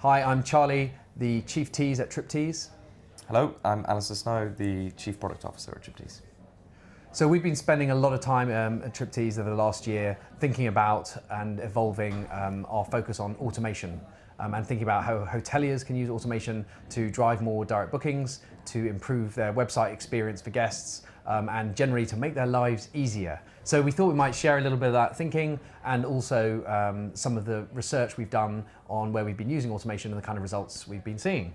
Hi, I'm Charlie, the Chief Tease at Triptease. Hello, I'm Alasdair Snow, the Chief Product Officer at Triptease. So we've been spending a lot of time at Triptease over the last year thinking about and evolving our focus on automation and thinking about how hoteliers can use automation to drive more direct bookings, to improve their website experience for guests, and generally to make their lives easier. So we thought we might share a little bit of that thinking and also some of the research we've done on where we've been using automation and the kind of results we've been seeing.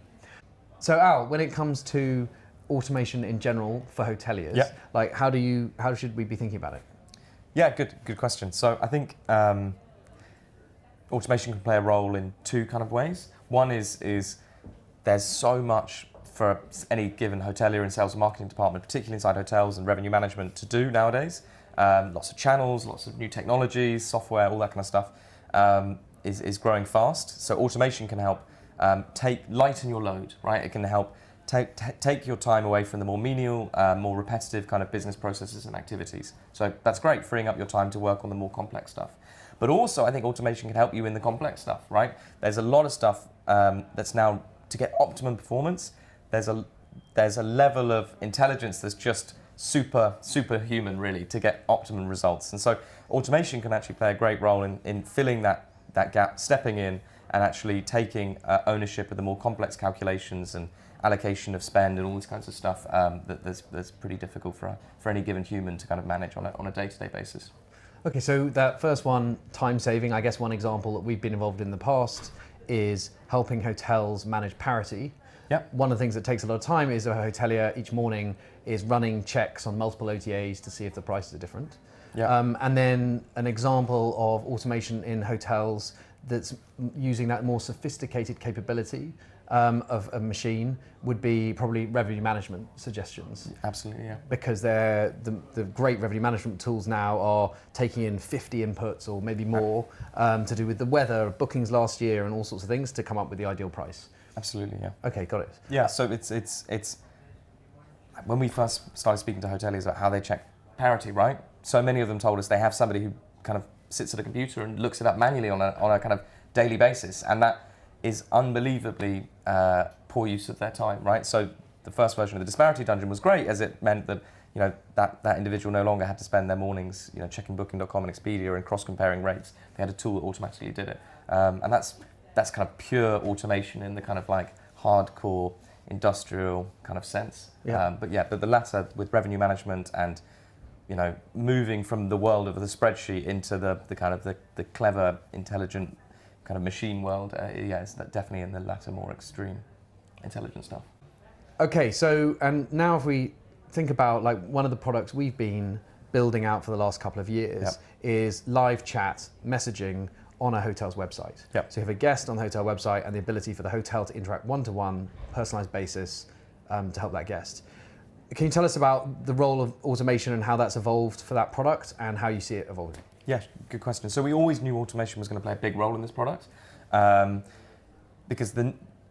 So Al, when it comes to automation in general for hoteliers, like how should we be thinking about it? Yeah, good question. So I think automation can play a role in two kind of ways. One is there's so much for any given hotelier and sales and marketing department, particularly inside hotels and revenue management, to do nowadays. Lots of channels, lots of new technologies, software, all that kind of stuff is growing fast. So automation can help lighten your load, right? It can help take your time away from the more menial, more repetitive kind of business processes and activities. So that's great, freeing up your time to work on the more complex stuff. But also, I think automation can help you in the complex stuff, right? There's a lot of stuff that's now, to get optimum performance, there's a level of intelligence that's just superhuman, really, to get optimum results. And so automation can actually play a great role in filling that gap, stepping in and actually taking ownership of the more complex calculations and allocation of spend and all these kinds of stuff that's pretty difficult for any given human to kind of manage on a day-to-day basis. Okay, so that first one, time saving, I guess one example that we've been involved in the past is helping hotels manage parity. Yep. One of the things that takes a lot of time is a hotelier each morning is running checks on multiple OTAs to see if the prices are different. Yep. And then an example of automation in hotels that's using that more sophisticated capability of a machine would be probably revenue management suggestions. Absolutely, yeah. Because the great revenue management tools now are taking in 50 inputs or maybe more to do with the weather, bookings last year and all sorts of things to come up with the ideal price. Absolutely, yeah. Okay, got it. Yeah, so it's when we first started speaking to hoteliers about how they check parity, right? So many of them told us they have somebody who kind of sits at a computer and looks it up manually on a kind of daily basis, and that is unbelievably poor use of their time, right? So the first version of the disparity dungeon was great, as it meant that that individual no longer had to spend their mornings checking Booking.com and Expedia and cross-comparing rates. They had a tool that automatically did it, and that's kind of pure automation in the kind of like hardcore industrial kind of sense. Yeah. But the latter with revenue management and moving from the world of the spreadsheet into the kind of the clever, intelligent kind of machine world, it's definitely in the latter, more extreme intelligent stuff. Okay, so and now if we think about like one of the products we've been building out for the last couple of years is live chat messaging on a hotel's website. Yep. So you have a guest on the hotel website and the ability for the hotel to interact one-to-one, personalized basis to help that guest. Can you tell us about the role of automation and how that's evolved for that product and how you see it evolving? Yeah, good question. So we always knew automation was going to play a big role in this product because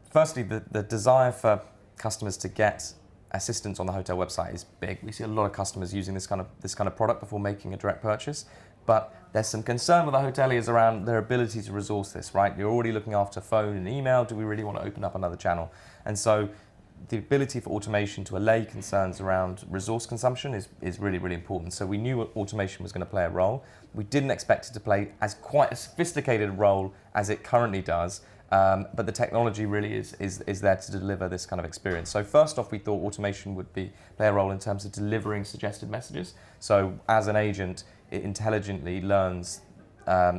firstly, the desire for customers to get assistance on the hotel website is big. We see a lot of customers using this kind of product before making a direct purchase, but there's some concern with the hoteliers around their ability to resource this, right? You're already looking after phone and email. Do we really want to open up another channel? And so the ability for automation to allay concerns around resource consumption is really, really important. So we knew automation was going to play a role. We didn't expect it to play quite a sophisticated role as it currently does, but the technology really is there to deliver this kind of experience. So first off, we thought automation would play a role in terms of delivering suggested messages. So as an agent, it intelligently learns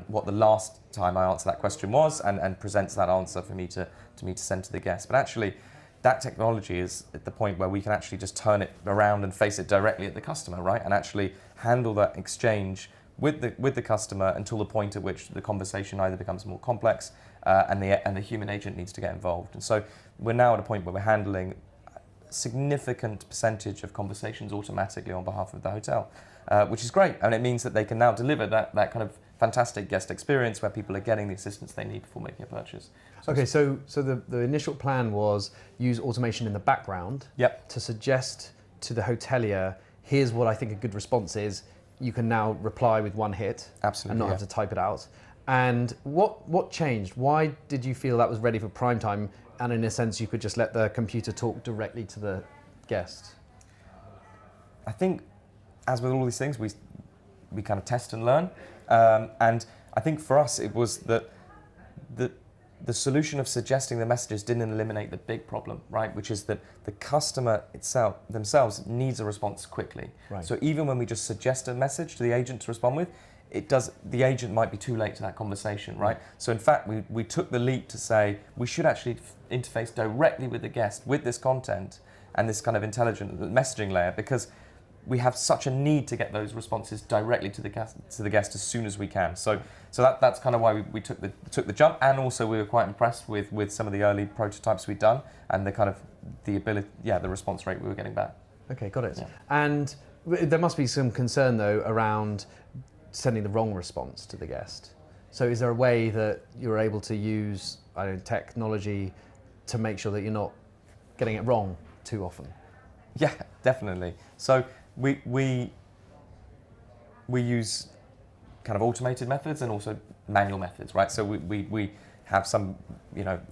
what the last time I answered that question was and presents that answer for me to send to the guest. But actually, that technology is at the point where we can actually just turn it around and face it directly at the customer, right? And actually handle that exchange with the customer until the point at which the conversation either becomes more complex and the human agent needs to get involved. And so we're now at a point where we're handling a significant percentage of conversations automatically on behalf of the hotel, which is great. And it means that they can now deliver that kind of fantastic guest experience where people are getting the assistance they need before making a purchase. Okay, so the initial plan was use automation in the background to suggest to the hotelier, here's what I think a good response is. You can now reply with one hit and not have to type it out. And what changed? Why did you feel that was ready for prime time? And in a sense, you could just let the computer talk directly to the guest. I think, as with all these things, we kind of test and learn. And I think for us, it was that the solution of suggesting the messages didn't eliminate the big problem, right? Which is that the customer themselves needs a response quickly. Right. So even when we just suggest a message to the agent to respond with, the agent might be too late to that conversation, right? So in fact, we took the leap to say we should actually interface directly with the guest with this content and this kind of intelligent messaging layer, because we have such a need to get those responses directly to the guest as soon as we can. So that's kind of why we took the jump, and also we were quite impressed with some of the early prototypes we'd done and the response rate we were getting back. Okay, got it. Yeah. And there must be some concern though around sending the wrong response to the guest. So is there a way that you're able to use technology to make sure that you're not getting it wrong too often? Yeah, definitely. So we use kind of automated methods and also manual methods, right? So we have some,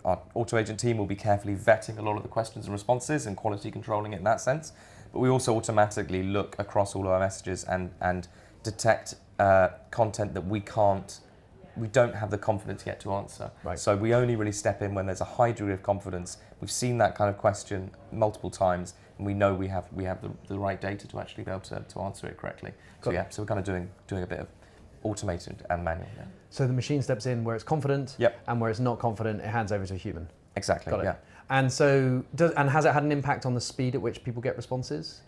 our auto agent team will be carefully vetting a lot of the questions and responses and quality controlling it in that sense. But we also automatically look across all of our messages and detect content that we don't have the confidence yet to answer. Right. So we only really step in when there's a high degree of confidence. We've seen that kind of question multiple times, and we know we have the right data to actually be able to answer it correctly. So we're kind of doing a bit of automated and manual. Yeah. So the machine steps in where it's confident, Yep. and where it's not confident, it hands over to a human. Exactly. Got it. Yeah. And so, has it had an impact on the speed at which people get responses?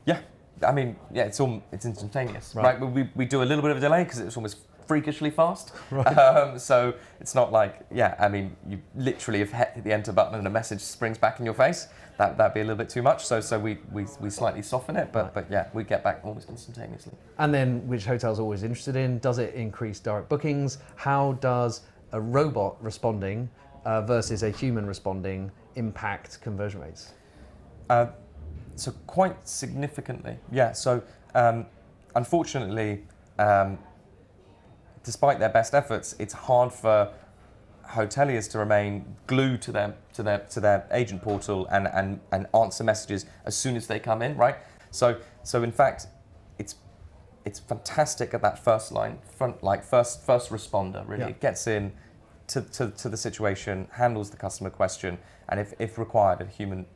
Yeah. I mean, yeah, it's instantaneous, Right. right? We do a little bit of a delay because it's almost freakishly fast. Right. So it's not like, you literally have hit the enter button and a message springs back in your face. That'd be a little bit too much. So we slightly soften it, but yeah, we get back almost instantaneously. And then, which hotels are always interested in, does it increase direct bookings? How does a robot responding versus a human responding impact conversion rates? So quite significantly, yeah. So unfortunately, despite their best efforts, it's hard for hoteliers to remain glued to their agent portal and answer messages as soon as they come in, right? So in fact, it's fantastic at that first responder. Really, Yeah. It gets in to the situation, handles the customer question, and if required, a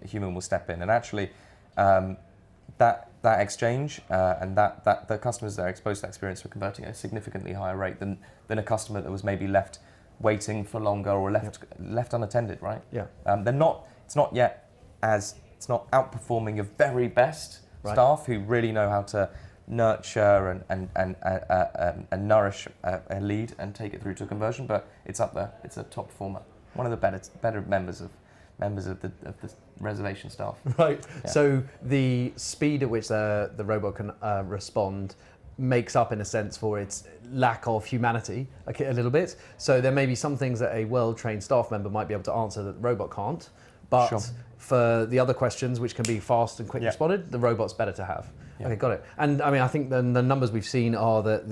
human will step in. And actually, that exchange and that the customers that are exposed to that experience were converting at a significantly higher rate than a customer that was maybe left waiting for longer or left unattended, right? Yeah. It's not outperforming your very best staff who really know how to nurture and nourish a lead and take it through to a conversion, but it's up there. It's a top performer. One of the better members of the reservation staff. Right. Yeah. So the speed at which the robot can respond makes up, in a sense, for its lack of humanity a little bit. So there may be some things that a well-trained staff member might be able to answer that the robot can't, but Sure. for the other questions, which can be fast and quick responded, the robot's better to have. Yeah. Okay, got it. And I mean, I think the numbers we've seen are that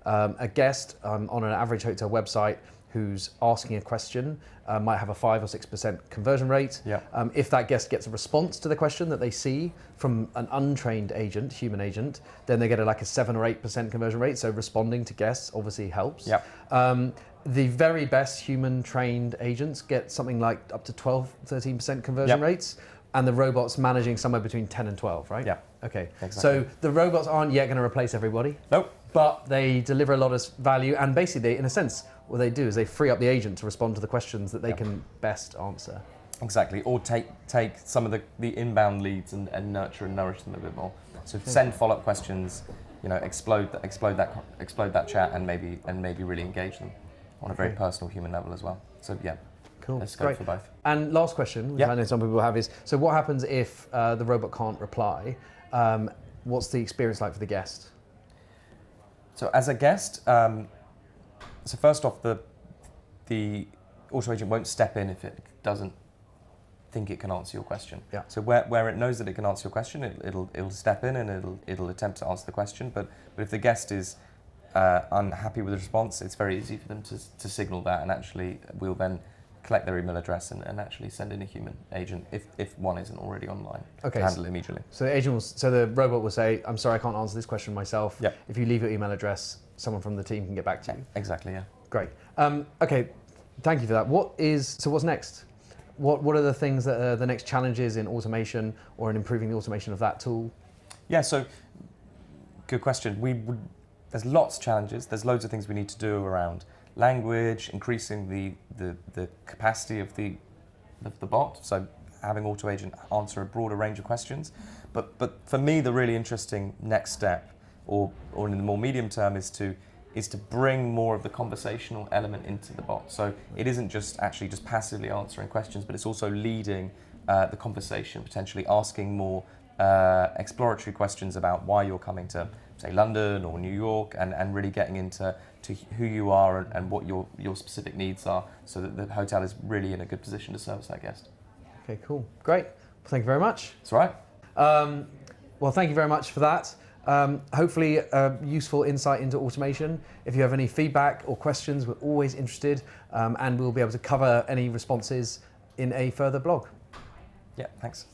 a guest on an average hotel website who's asking a question might have a 5 or 6% conversion rate. Yeah. If that guest gets a response to the question that they see from an untrained agent, human agent, then they get a 7 or 8% conversion rate. So responding to guests obviously helps. Yeah. The very best human trained agents get something like up to 12, 13% conversion rates, and the robot's managing somewhere between 10 and 12, right? Yeah. Okay. Exactly. So the robots aren't yet going to replace everybody. Nope. But they deliver a lot of value, and basically, in a sense, what they do is they free up the agent to respond to the questions that they can best answer. Exactly, or take some of the inbound leads and nurture and nourish them a bit more. So send follow-up questions, explode that chat, and maybe really engage them on a very personal human level as well. So yeah, cool. Let's go for both. And last question, which I know some people have, is so what happens if the robot can't reply? What's the experience like for the guest? So as a guest, so first off, the auto agent won't step in if it doesn't think it can answer your question. Yeah. So where it knows that it can answer your question, it'll step in and it'll attempt to answer the question. But if the guest is unhappy with the response, it's very easy for them to signal that, and actually we'll then collect their email address and actually send in a human agent if one isn't already online to handle it immediately. So the agent so the robot will say, I'm sorry, I can't answer this question myself. Yep. If you leave your email address, someone from the team can get back to you. Exactly, yeah. Great. Okay, thank you for that. What's next? What are the things that are the next challenges in automation or in improving the automation of that tool? Yeah, so good question. There's lots of challenges. There's loads of things we need to do around language, increasing the capacity of the bot, so having AutoAgent answer a broader range of questions. But for me, the really interesting next step, or in the more medium term, is to bring more of the conversational element into the bot. So it isn't just passively answering questions, but it's also leading the conversation, potentially asking more exploratory questions about why you're coming to, say, London or New York, and really getting into who you are and what your specific needs are, so that the hotel is really in a good position to service that guest. Okay, cool. Great. Well, thank you very much. That's right. Well, thank you very much for that. Hopefully useful insight into automation. If you have any feedback or questions, we're always interested, and we'll be able to cover any responses in a further blog. Yeah, thanks.